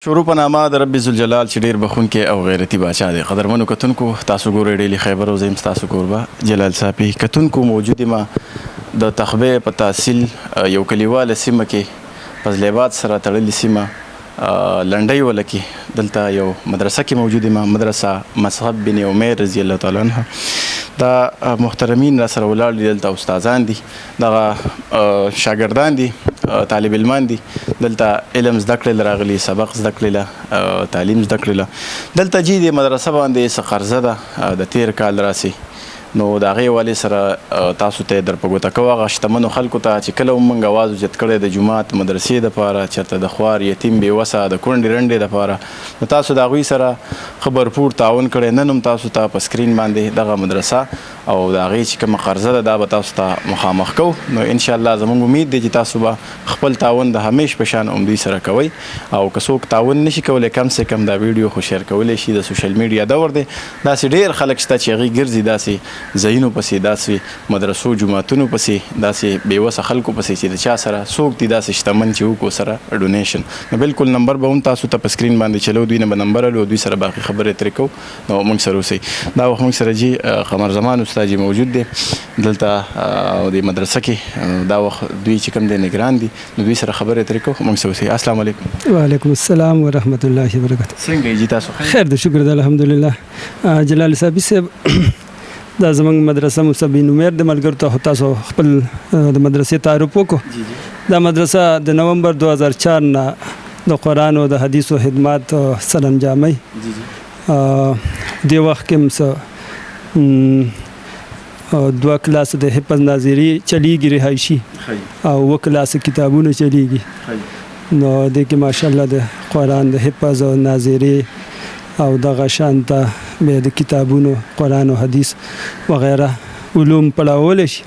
شروع په نامه د رب ذوالجلال چې ډېر بخونکی او غیرتي باچا دی. قدرمنو کتونکو تاسو ګورئ ډیلی خیبر او زه یم ستاسو کوربه جلال صافي. کتونکو موجود یم د تخبې په تحصیل یو کلیواله سیمه کې فضل آباد سره تړلې سیمه لنډۍ وله کې دلته یو مدرسه کې موجود یم، مدرسه مصعب بن عمیر رضی الله تعالی عنه. دا محترمین را سره ولاړ دي، دلته استادان دي، دغه شاګردان دي، طالب علمان دي، دلته علم زده کړل راغلي، سبق زده کړل، تعلیم زده کړل. دلته جی د مدرسه باندې څه قرضه ده د تیر کال راسي، نو د هغې حوالې سره تاسو ته در په ګوته کوو هغه شتمنو خلکو ته چې کله موږ اواز اوچت کړی د جومات مدرسې دپاره، چېرته د خوار یتیم بېوسه د کونډې رنډې دپاره، نو تاسو د هغوی سره ښه بھرپور تعاون کړی. نن هم تاسو ته په سکرین باندې دغه مدرسه او د هغې چې کومه قرضه ده دا به تاسو ته مخامخ کوو. نو انشاءالله زموږ امید دی چې تاسو به خپل تعاون د همیش په شان هم دوی سره کوئ، او که څوک تعاون نشي کولی کم سے کم دا ویډیو خو شیر کولی شي. د سوشل میډیا دور دی، داسې ډېر خلک شته چې هغوی ګرځي داسې ځایونو پسې، داسې مدرسو جوماتونو پسې، داسې بېوسه خلکو پسې چې د چا سره څوک دي داسې شتمن چې وکړو سره ډونیشن. نو بلکل نمبر به هم تاسو ته په سکرین باندې چلو، دوی نه به نمبر الو، دوی سره باقي خبرې ترې کوو. نو موږ سره اوسئ. دا وخت موږ سره جي قمر زمان استاد جي موجود دی دلته د مدرسه کې، دا وخت دوی چې کوم دی نګران دي، نو دوی سره خبرې ترې کوو. موږ سره اوسئ. السلام علیکم. وعلیکم السلام ورحمت الله وبرکاته. څنګه یې جي تاسو؟ خیر دی، شکر دی، الحمدلله. جلال صاحب صاحب دا زموږ مدرسه مصعب بن عمیر د ملګرو ته تاسو خپل د مدرسې تعارف وکړو. دا مدرسه د نومبر 2004 نه د قرآن او د حدیثو خدمات سره انجاموي. دې وخت کې هم 2 کلاس د حفظ ناظري چلیږي رهایشي، او 2 کلاس کتابونه چلیږي. نو دې کې ماشاءالله د قرآن د حفظ او ناظري او دغه شانته به د کتابونو قرآن او حدیث وغیره علوم پڑھاولی شي.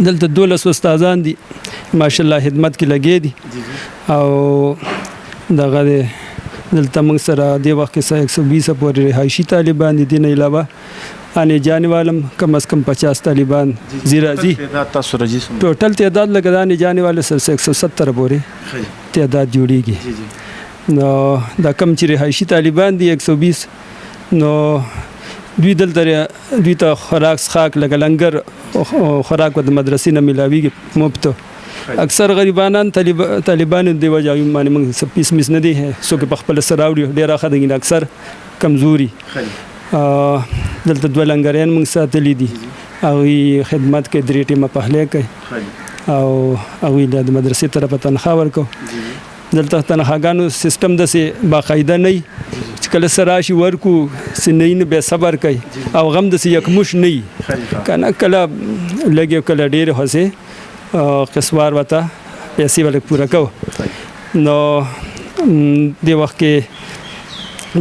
دلته 12 استادان دي ماشاءالله خدمت کې لګې دي، او دغه دلته موږ سره دې وخت کې 120 پورې رهایشي طالبان دي. دې نه علاوه آنے جانے والم کم از کم 50 طالبان زیرازی. ټوټل تعداد لګا د آنے جانے والے سره 170 پورې تعداد جوړیږي. نو دا کم چې رهایشي طالبان دي 120، نو دوی دلته دوی ته خوراک څښاک لکه لنګر خوراک د مدرسې نه میلاویږي مفت. اکثر غریبانان طالبان دی وجه باندې موږ پیس میس نه دی څوک په خپل سره راوړي، ډېر ښه دي، اکثر کمزوري. دلته 2 لنګریان موږ ساتلي دي، هغوی خدمت کوي، 3 ټیمه پخلی کوي، او هغوی د مدرسې طرفه تنخواه ورکوي. دلته تنخواګانو سیستم داسې باقاعده نه وي چې کله څه راشي ورکو، څه نه وي نو بیا صبر کوي، او غم داسې یکموش نه وي که نه، کله لږ یو کله ډېرې خوځې قسوار ورته پیسې به لږ پوره کوو. نو دې وخت کې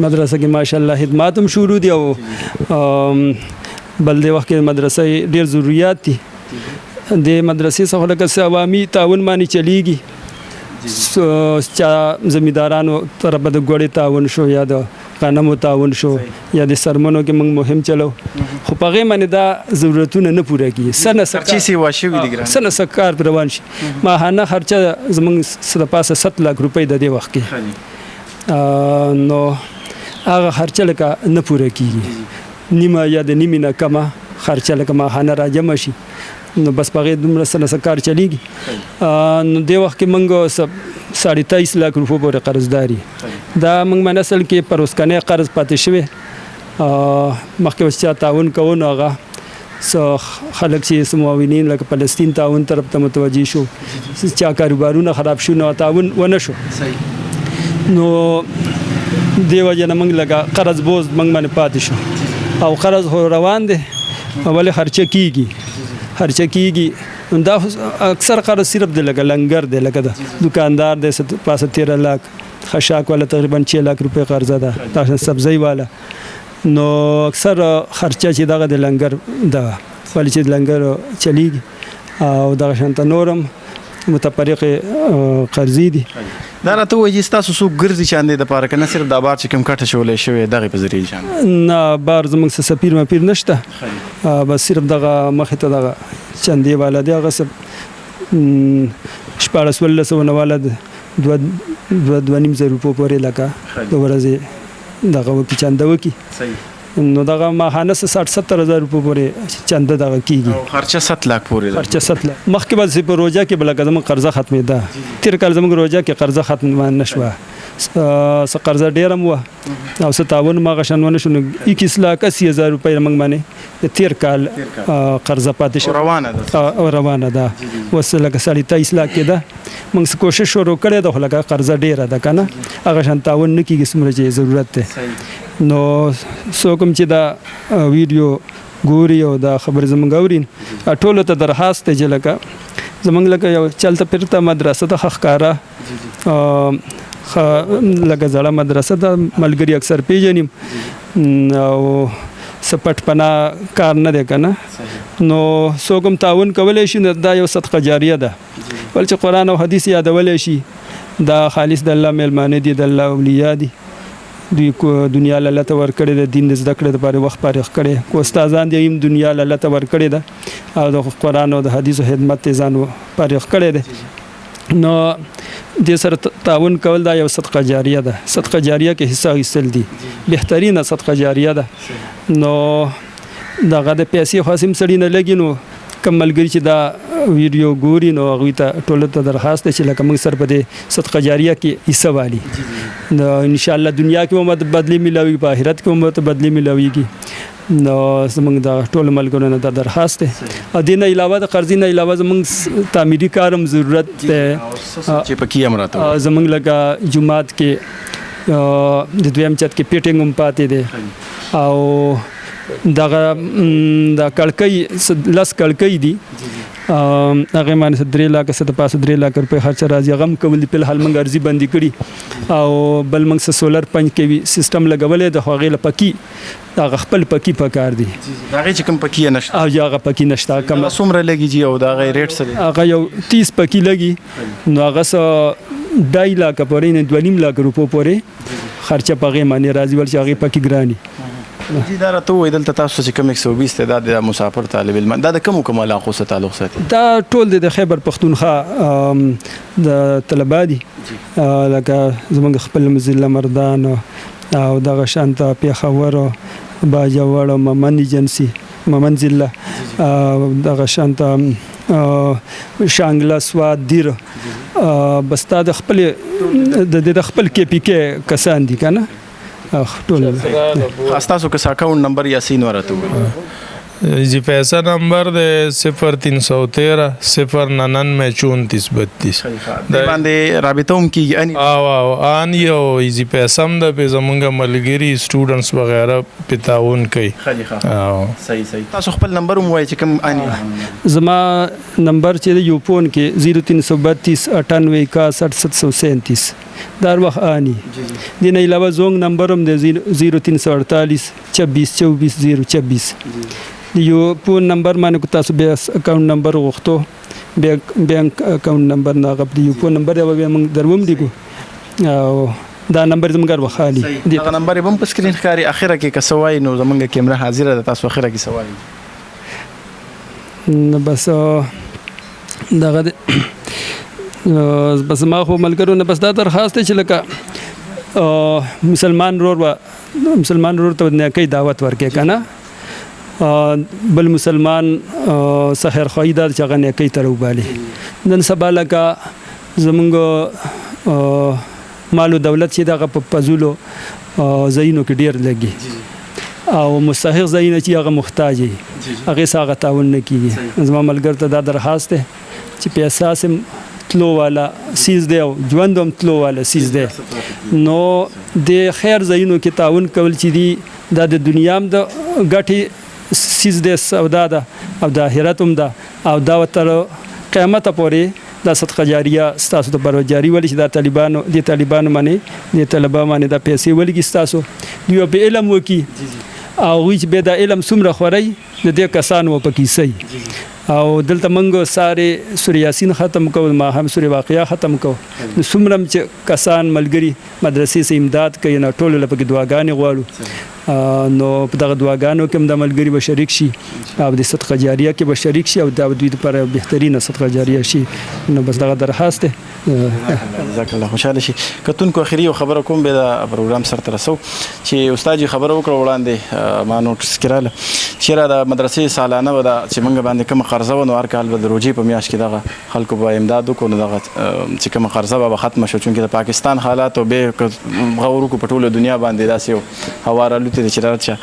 مدرسه کې ماشاءالله خدمات هم شروع دي، او بل دې وخت کې مدرسه ډېر ضروریات دي. د مدرسې څخه لکه څه عوامي تعاون باندې چلیږي، چا زمیندارانو طرفه د ګوړې تعاون شو، یا د غنمو تعاون شو، یا د سرمنو کې موږ مهم چلو، خو په هغې باندې دا ضرورتونه نه پوره کېږي. څه نه څه کار پرې روان شي. ماهانه خرچه زموږ د پاسه 7 لک روپۍ د دې وخت کې، نو هغه خرچه لکه نه پوره کېږي، نیمه یا د نیمې نه کمه خرچه لکه ماهانه راجمع شي، نو بس په هغې دومره څه نه څه کار چلیږي. نو دې وخت کې موږ 23.5 لک روپو پورې قرضداري، دا موږ باندې اصل کې پر اوسکنی قرض پاتې شوی. مخکې اوس چا تعاون کوو، نو هغه څه خلک چې څه معاونین لکه فلسطین تعاون طرف ته متوجه شو، چا کاروبارونه خراب شو، نو تعاون ونه شو. نو دې وجه نه موږ لږه قرض بوز موږ باندې پاتې شو، او قرض خو روان دی، ولې خرچه کېږي. دا اکثر قرض صرف د لکه لنګر دی، لکه د دکاندار دی پاسه 13 لک، خشاک والا تقریبا 6 لک روپۍ قرضه ده، دا سبزی والا. نو اکثر خرچه چې دغه د لنګر ده، ولې چې د لنګر چلیږي، او دغه شانته نورم متفرق قرضې دي. دا راته وایي چې تاسو څوک ګرځي چاندې دپاره، که نه صرف دا بار چې کوم کټه شولی شوی دغې په ذریعې چاند؟ نه، بار زموږ څه سفیر مفیر نشته، بس صرف دغه مخې ته دغه چندې والا دی، هغه 1400 والا 2 2.5 روپو پورې لکه د ورځې دغه وکي چنده وکي نو دغه ماهانه 60-70 هزار روپو پورې چنده دغه کیږي خرچه 7 لک پورې خرچه 7 لک مخکې بعد په روزه کې بل کزم قرضه ختمه ده تیر کال زموږ روزه کې قرضه ختمه نشوه س قرضه ډیرم و او ستاون ما غشنونه شنو 21 لک 80 هزار روپۍ موږ باندې تیر کال قرضه پاتې شو روانه ده وسله که 23 لک کې ده موږ کوشش شروع کړې ده لکه قرضه ډیره ده کنه هغه شان تاون نه کیږي سمره چې ضرورت ده نو سو کوم چې دا ویډیو ګوري او دا خبر زمونږ اورین ټولو ته درخواست دی چې لکه زمونږ لکه یو چلته پرته مدرسه د خخکاره لکه زړه مدرسه د ملګری اکثر پیژنیم او سپټ پنا کار نه دی کنه نو سو کوم تعاون کولای شي دا یو صدقه جاریه ده ول چې قران او حدیث یادول شي دا خالص د الله ملمانه دي د الله اولیاء دي دوی کو دنیا له لته ور کړی د دین د زده کړې لپاره وخت پاره کړی کو استادان دي دنیا له لته ور کړی ده او د قران او د حدیث خدمت ته ځان پاره کړی ده نو د سره تعاون کول دا یو صدقه جاریه ده صدقه جاریه کې حصہ غوښتل دي بهترینه صدقه جاریه ده نو دغه د پیسې خاصم سړی نه لګي نو کملګری چې دا ویډیو ګوري نو هغه ته ټول ته درخواست چې لکه موږ سره په دې صدقه جاریه کې حصہ والی نو ان شاء الله دنیا کې هم بدلی ملوي په آخرت کې هم بدلی ملويږي نو زموږ د ټول ملګرو نه درخواست ده او دین علاوه د قرضې نه علاوه زموږ تعمیري کارم ضرورت ده چې پکې امراته زموږ لکه جمعات کې د دویم چت کې پیټینګ هم پاتې ده او دغه د کړکۍ لاس کړکۍ دي هغه باندې 3 لک ست پاس 3 لک روپے خرچ راځي غم کول په حال منګ ارزي بندي کړي او بل منګ سولر پنځ کې سیستم لګولې د هغه لپکی هغه خپل پکی پکار دي هغه چې کوم پکی نشته او هغه پکی نشته کوم څومره لګي جی او دا غي ریټ سره هغه یو 30 پکی لګي نو هغه 2.5 لک پورې نه 2.5 لک روپو پورې خرچه پغه معنی راځي ول چې هغه پکی ګرانی جی دا راته وې دلته تاسو چې کوم 120 تعداد د مسافر طالب علم دا د کوم علاقو سره تعلق ساتي دا ټول د خیبر پختونخوا د طلبه دي لکه زمونږ خپل مزله مردان او دغه شانته پیښور باجوړ ممن ایجنسی ممن ضلع دغه شانته شانګلا سواد دیر بس تا د خپل د خپل کې پی کې کسان دي کنه ټول تاسو که اکاؤنٹ نمبر یا سین ورته जी पैसा नंबर दे 0313 099 3432 د باندې رابطه هم کیږي ان ان یو ایزی پیسم د په زمونږ ملګری سټوډنټس وغیرہ په تعاون کوي صحیح تاسو خپل نمبر هم وایي چې کوم ان زما نمبر چې یو فون کې 0332 98 6737 دار وخت اني دین علاوه زونګ نمبر هم د 0348 26 24 026 یو فون نمبر باندې کو تاسو به اکاؤنٹ نمبر غوښتو بینک اکاؤنٹ نمبر نه غوښتو یو فون نمبر به موږ دروم دیګو او دا نمبر زموږ وخالي دا نمبر به په سکرین ښکاری اخره کې کسوای نو زموږ کیمره حاضر ده تاسو اخره کې سوال نو بس دغه بس ما خو ملګرو نه بس دا درخواست چې لکه مسلمان رور ته نه کوي دعوت ورکې کنه بل مسلمان سحر خویدار چې غنه کوي تر وبالي نن سبا لکه زمونږ مال او دولت چې دغه په پزولو زینو کې ډیر لګي او مستحق زینه چې هغه محتاج هغه ساغه تعاون نه کیږي زما ملګر ته دا درخواست ده چې په اساس تلو والا سیز دی او ژوندوم تلو والا سیز دی نو د خیر زینو کې تعاون کول چې دی د دنیا هم د ګټي سیز د سودا ده او د آخرت هم ده او دا تر قیامت پورې د صدقه جاریه ستاسو ته پر جاری ولې چې د طالبانو باندې د طلبه باندې د پیسې ولګي ستاسو یو په علم وکي او ویچ به د علم سمره خوري د دې کسانو په کیسې او دلته منګو ساره سورې یاسین ختم کو ما هم سورې واقعیا ختم کو نو سمرم چې کسان ملګری مدرسې سه امداد کوي نه ټول لپاره دعاګانې غواړو نو په دغه دعاګانو کې د ملګری به شریک شي او د صدقه جاریه کې به شریک شي او د دوی لپاره بهترینه صدقه جاریه شي نو بس دغه درخواست جزاک الله خوشاله شي. کتونکو اخري یو خبره کوم به دا پروګرام سره ترسو چې استاد خبره وکړه وړاندې ما نوټس کړل چې را د مدرسې سالانه ودا چې موږ باندې کوم قرضه و نو هر کال به د روجي په میاشت کې دغه خلکو به امداد وکړو نو دغه چې کوم قرضه به ختم شو چونکې د پاکستان حالات او به غوړو کو په ټوله دنیا باندې داسې هواره لوتې چې راځي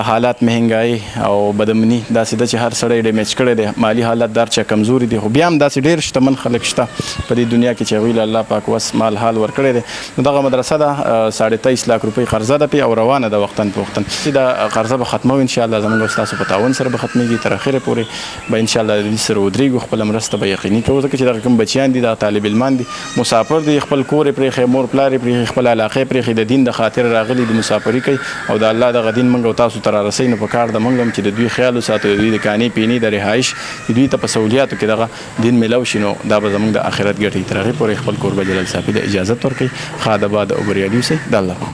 حالات مهنګای او بدمنی داسې د چې هر سړی ډیمیج کړی دی مالی حالت دار چې کمزوري دي خو بیا هم داسې ډېر شتمن خلک شته په دې دنیا کې چې هغوی له الله پاک وس مال حال ورکړی دی نو دغه مدرسه ده 23.5 لک روپۍ قرضه ده پې او روانه ده وختن په وختن چې دا قرضه به ختمو انشاءالله زموږ او ستاسو په تعاون سره به ختمیږي تر اخره پورې به انشاءالله د دې سره ودرېږو خپله مرسته به یقیني کوو ځکه چې دغه کوم بچیان دي دغه طالب علمان دي مسافر دي خپل کور یې پرېښی مور پلار یې پرېښي خپل علاقه یې پرېښي د دین د خاطر راغلي د مسافري کوي او د الله دغه دین موږ او تاسو ته رارسوي نو په کار د موږ هم چې د دوی خیال وساتو د دوی د کانې پینې د رهایش د دوی ته په سهولیاتو کې دغه دین میلاو شي نو دا به زموږ د آخرت ګټې تر هغې پورې خپل کوربه جلال صافي د اجازت ورکوي ښه د باد او بریالي اوسئ د الله